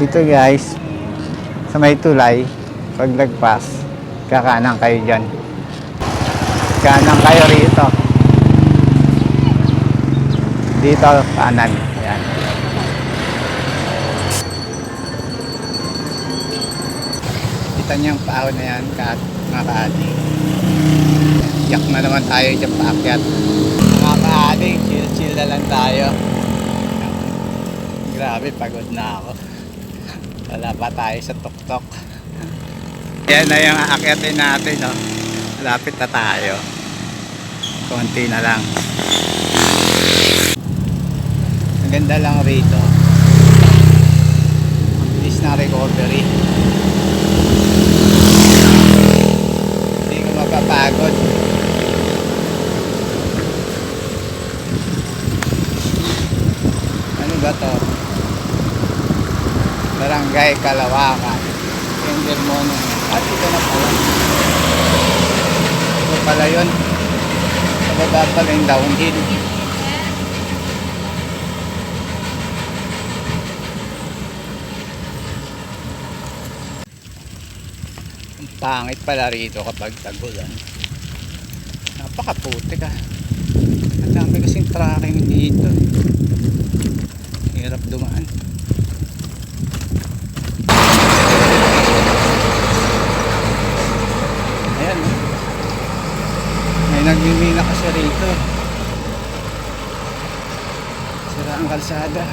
Dito guys, sa may tulay, pag lagpas, kakanan kayo dyan. Kanan kayo rito. Dito, kanan. Ayan. Kita niyo yung pahon na yan, mga kaadi. Yak na naman tayo dyan paakyat. Mga kaadi, chill na lang tayo. Grabe, pagod na ako. Wala pa tayo sa tuktok. Yan na yung aakyatin natin, no? Malapit na tayo. Konti na lang. Ang ganda lang rito. Ang bilis na recovery. Hindi ko mapapagod. Ano ba to? Barangay Kalawakan. Kinder Monument. At ito na pala. Ito pala yun. Sa baba pala yung downhill. Ang pangit pala rito kapag tagulan. Napakaputik ah. Ang dami kasing tracking dito. Hirap dumaan. Ayan, may nagmimina kasi rito. Sira ang kalsada.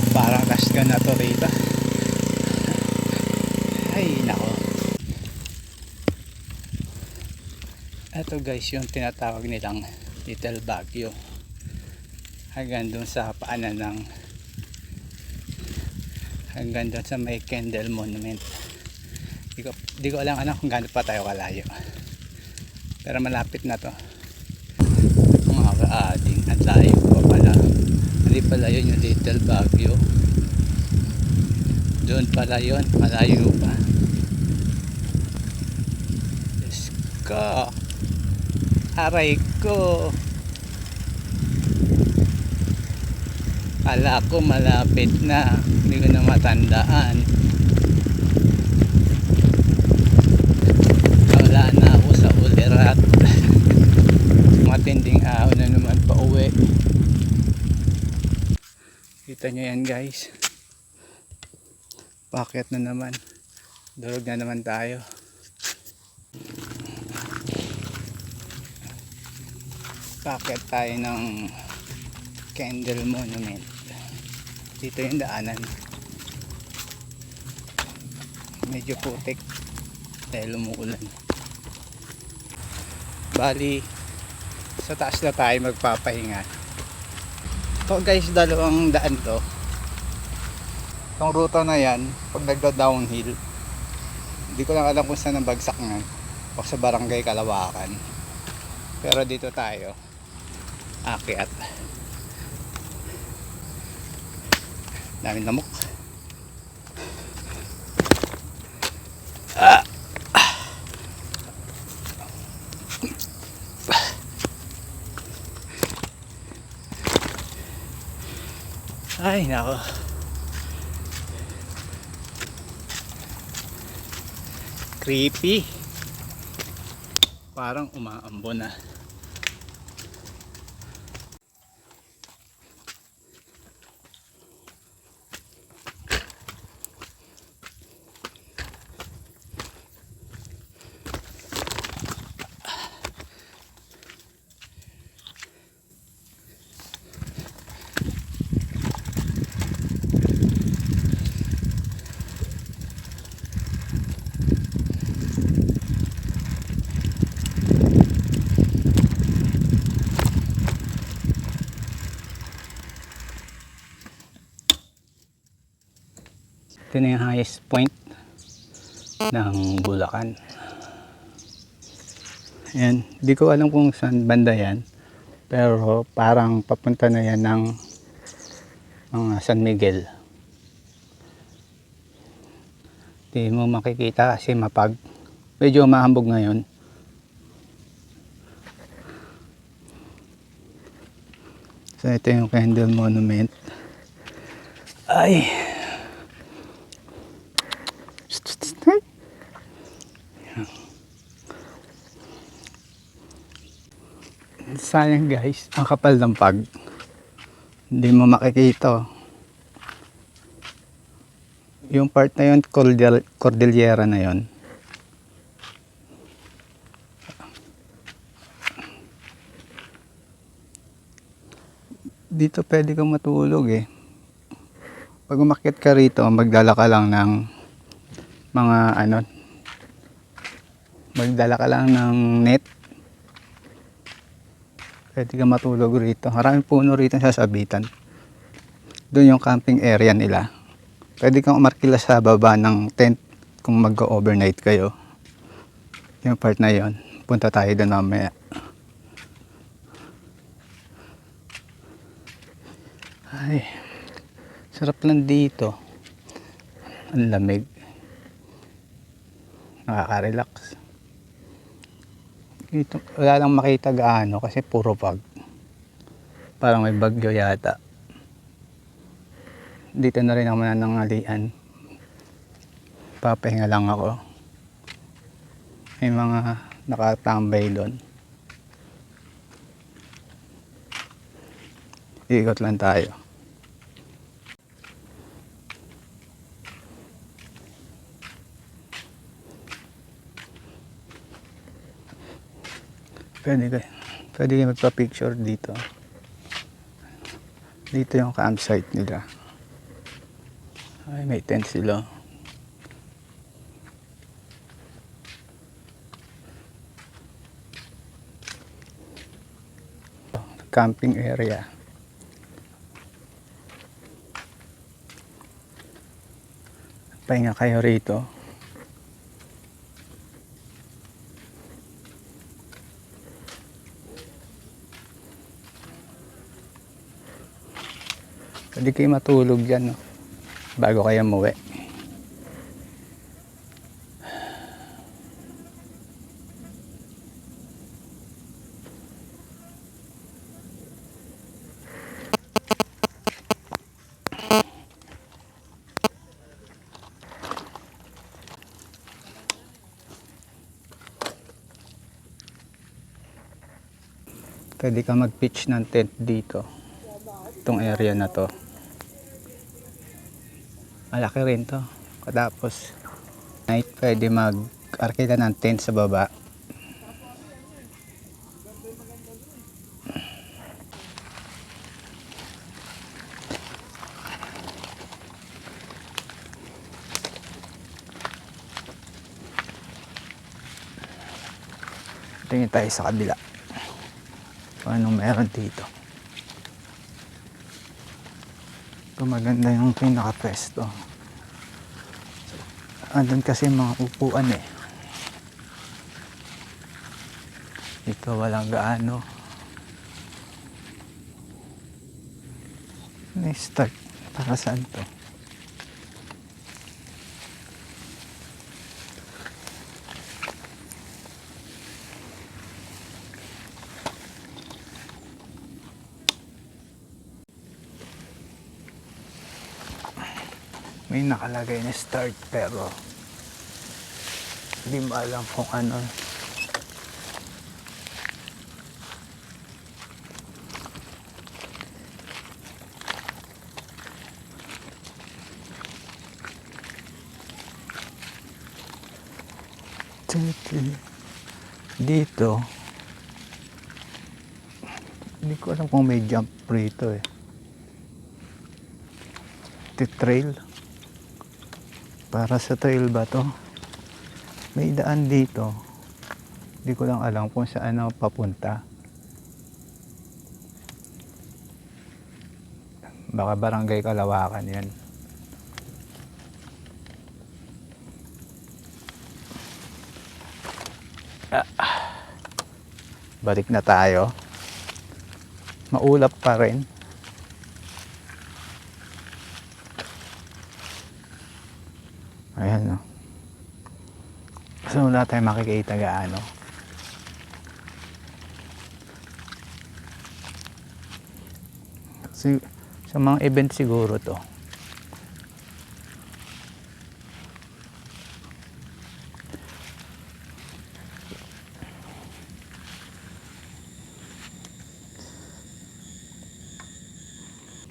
Parang kasga na to rito. Ay nako. Ito guys yung tinatawag nilang Little Baguio. Hanggang dun sa paanan ng hanggang dun sa may Kendall Monument. Di ko alam kung gaano pa tayo kalayo. Pero malapit na to. Mga kaading at layo pa pala. Hindi pala yun yung Little Baguio. Doon pala yun, malayo pa. Let's go. Aray ko. Kala ko malapit na. Hindi ko na matandaan. Wala na ako sa ulirat. Matinding ahon na naman pa uwi. Kita nyo yan guys. Paket na naman. Durog na naman tayo. Paket tayo ng Kendall Monument. Dito yung daanan. Medyo putik dahil umuulan. Bali, sa taas na tayo magpapahinga. So guys, dalawang daan to. Itong ruta na yan, pag nagda-downhill, hindi ko lang alam kung saan ang bagsak nga o sa Barangay Kalawakan. Pero dito tayo akyat. Daming lamok. Ay nako. Creepy. Parang umaambo na. Ito na yung highest point ng Bulacan. Ayan, di ko alam kung saan banda yan, pero parang papunta na yan ng mga San Miguel. Di mo makikita kasi mapag. Medyo mahambog ngayon. So ito yung Candle Monument. Ay! Sayang guys, ang kapal ng pag. Hindi mo makikita. Yung part na yun, Cordillera na yun. Dito pwede kang matulog eh. Pag umakyat ka rito, magdala ka lang ng mga magdala ka lang ng net. Pwede kang matulog rito. Maraming puno rito sa sabitan. Doon yung camping area nila. Pwede kang umarkila sa baba ng tent kung mag-overnight kayo. Yung part na yon, punta tayo doon mamaya. Ay, sarap lang dito. Ang lamig. Nakaka-relax. Dito, wala lang makita gaano kasi puro fog. Parang may bagyo yata. Dito na rin ako mananangalian. Papahinga lang ako. May mga nakatambay doon. Ikot lang tayo. Pwede kayo magpa-picture dito. Dito yung campsite nila. Ay, may tent sila. Camping area. Pahinga kayo rito. Pwede kayo matulog dyan, no? Bago kayo umuwi. Pwede ka mag-pitch ng tent dito. Itong area na to. Malaki rin to. Tapos night pwede mag-arkila ng tent sa baba. Tingin tayo sa kabila. Anong meron dito? Ito maganda yung pinaka-pwesto. Andun kasi mga upuan eh. Ito walang gaano. Start. Para saan to? May nakalagay na start pero hindi mo alam kung ano. Dito hindi ko alam kung may jump rito eh. Trail. Para sa trail ba to? May daan dito. Hindi ko lang alam kung saan ako papunta. Baka Barangay Kalawakan yan. Balik na tayo. Maulap pa rin. So wala tayong makikita gaano. Kasi sa mga event siguro to.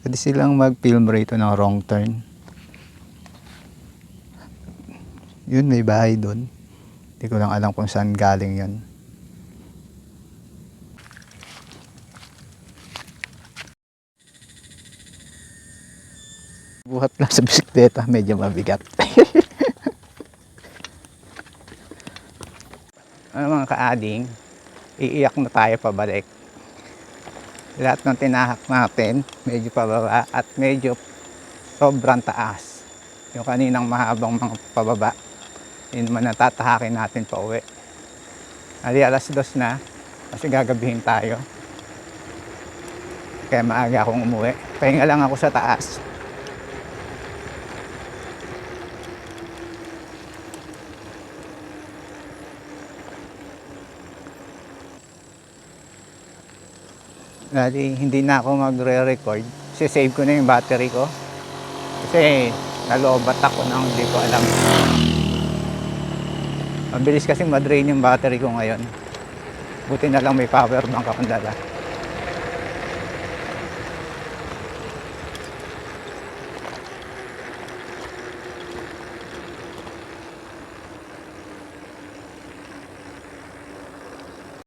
Pwede silang mag-film rito ng wrong turn. Yun, may bahay doon. Hindi ko lang alam kung saan galing yun. Buhat lang sa bisikleta, medyo mabigat. Ano mga kaading, iiyak na tayo pabalik. Lahat ng tinahak natin, medyo pababa at medyo sobrang taas. Yung kaninang mahabang mga pababa, yun naman natatahakin natin pa uwi. Ali, alas 2 na, kasi gagabihin tayo. Kaya maaga akong umuwi. Pahinga lang ako sa taas. Dali, hindi na ako magre-record. Save ko na yung battery ko. Kasi nalobat ako nang hindi ko alam. Mabilis kasing madrain yung battery ko ngayon. Buti na lang may power bank akong dala.